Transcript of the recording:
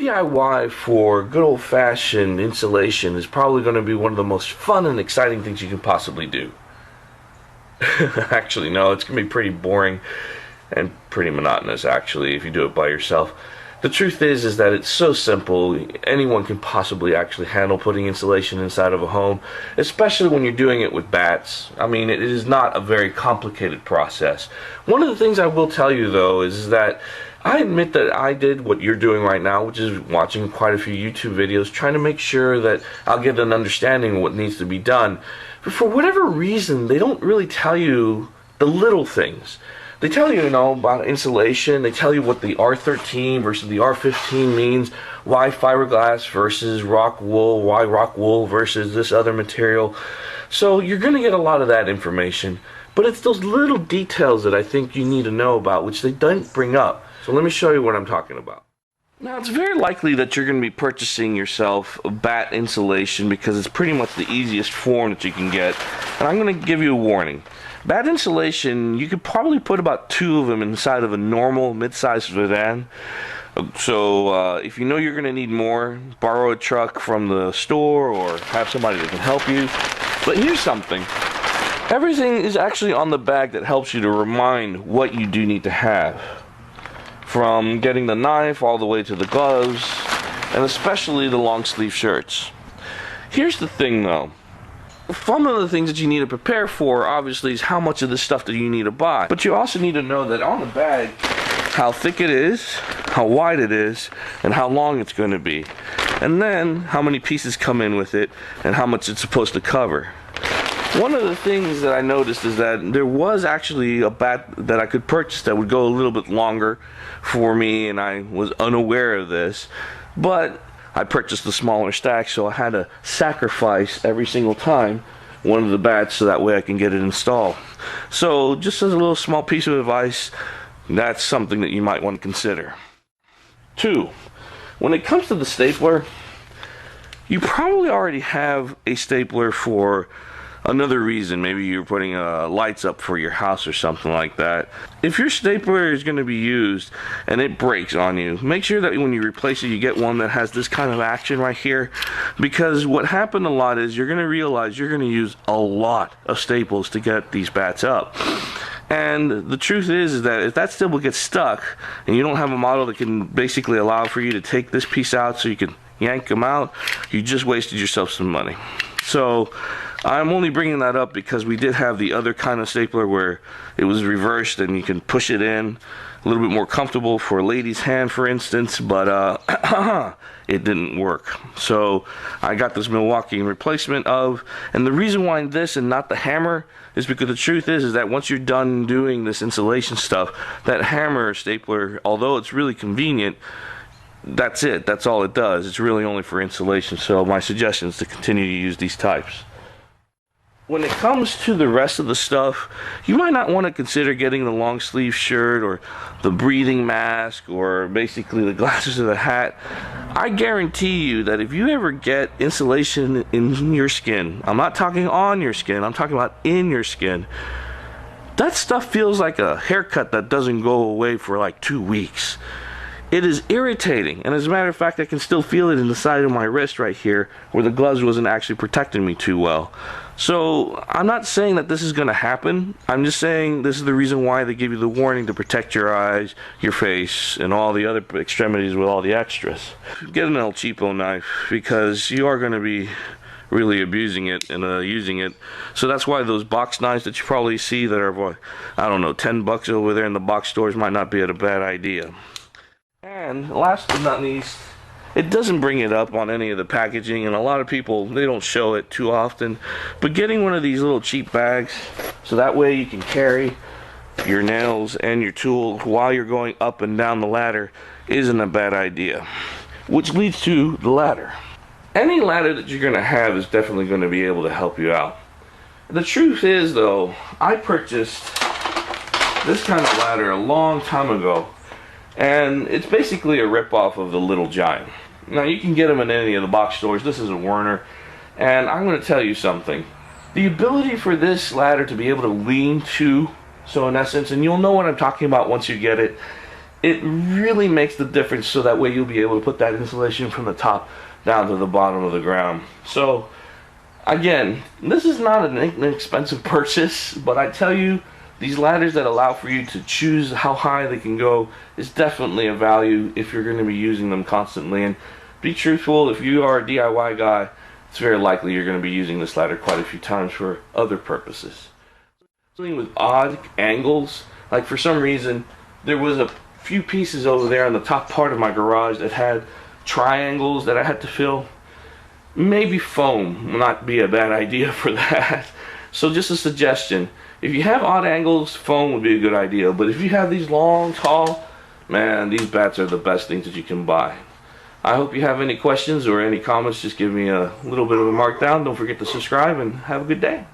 DIY for good old-fashioned insulation is probably going to be one of the most fun and exciting things you can possibly do. Actually, no, it's going to be pretty boring and pretty monotonous, actually, if you do it by yourself. The truth is that it's so simple. Anyone can possibly actually handle putting insulation inside of a home, especially when you're doing it with batts. I mean, it is not a very complicated process. One of the things I will tell you, though, is that I admit that I did what you're doing right now, which is watching quite a few YouTube videos, trying to make sure that I'll get an understanding of what needs to be done. But for whatever reason, they don't really tell you the little things. They tell you, about insulation. They tell you what the R13 versus the R15 means, why fiberglass versus rock wool, why rock wool versus this other material. So you're going to get a lot of that information, but it's those little details that I think you need to know about, which they don't bring up. So let me show you what I'm talking about. Now, it's very likely that you're going to be purchasing yourself a batt insulation because it's pretty much the easiest form that you can get. And I'm going to give you a warning. Batt insulation, you could probably put about 2 of them inside of a normal mid-sized sedan. So if you know you're going to need more, borrow a truck from the store or have somebody that can help you. But here's something. Everything is actually on the bag that helps you to remind what you do need to have. From getting the knife all the way to the gloves, and especially the long sleeve shirts. Here's the thing though. Some of the things that you need to prepare for, obviously, is how much of this stuff that you need to buy. But you also need to know that on the bag, how thick it is, how wide it is, and how long it's going to be. And then, how many pieces come in with it, and how much it's supposed to cover. One of the things that I noticed is that there was actually a batt that I could purchase that would go a little bit longer for me, and I was unaware of this. But I purchased the smaller stack, so I had to sacrifice every single time one of the batts so that way I can get it installed. So just as a little small piece of advice, that's something that you might want to consider. 2, when it comes to the stapler, you probably already have a stapler for another reason. Maybe you're putting lights up for your house or something like that. If your stapler is going to be used and it breaks on you, make sure that when you replace it, you get one that has this kind of action right here, because what happened a lot is you're going to realize you're going to use a lot of staples to get these batts up. And the truth is that if that staple gets stuck and you don't have a model that can basically allow for you to take this piece out so you can yank them out, you just wasted yourself some money. So I'm only bringing that up because we did have the other kind of stapler where it was reversed and you can push it in, a little bit more comfortable for a lady's hand, for instance, but it didn't work. So I got this Milwaukee in replacement of, and the reason why this and not the hammer is because the truth is that once you're done doing this insulation stuff, that hammer stapler, although it's really convenient, that's it. That's all it does. It's really only for insulation. So my suggestion is to continue to use these types. When it comes to the rest of the stuff, you might not want to consider getting the long sleeve shirt or the breathing mask or basically the glasses or the hat. I guarantee you that if you ever get insulation in your skin, I'm not talking on your skin, I'm talking about in your skin, that stuff feels like a haircut that doesn't go away for like 2 weeks. It is irritating, and as a matter of fact, I can still feel it in the side of my wrist right here where the gloves wasn't actually protecting me too well. So I'm not saying that this is going to happen. I'm just saying this is the reason why they give you the warning to protect your eyes, your face, and all the other extremities with all the extras. Get an El Cheapo knife because you are going to be really abusing it and using it. So that's why those box knives that you probably see that are, I don't know, $10 over there in the box stores might not be a bad idea. And last but not least, it doesn't bring it up on any of the packaging, and a lot of people, they don't show it too often, but getting one of these little cheap bags so that way you can carry your nails and your tool while you're going up and down the ladder isn't a bad idea. Which leads to the ladder. Any ladder that you're going to have is definitely going to be able to help you out. The truth is though, I purchased this kind of ladder a long time ago, and it's basically a rip-off of the Little Giant. Now you can get them in any of the box stores. This is a Werner, and I'm going to tell you something. The ability for this ladder to be able to lean to, so in essence, and you'll know what I'm talking about once you get it, it really makes the difference, so that way you'll be able to put that insulation from the top down to the bottom of the ground. So again, this is not an inexpensive purchase, but I tell you, these ladders that allow for you to choose how high they can go is definitely a value if you're going to be using them constantly. And be truthful, if you are a DIY guy, it's very likely you're going to be using this ladder quite a few times for other purposes. Dealing with odd angles, like for some reason there was a few pieces over there on the top part of my garage that had triangles that I had to fill. Maybe foam will not be a bad idea for that. So just a suggestion, if you have odd angles, foam would be a good idea. But if you have these long, tall, man, these batts are the best things that you can buy. I hope you have any questions or any comments. Just give me a little bit of a mark down. Don't forget to subscribe, and have a good day.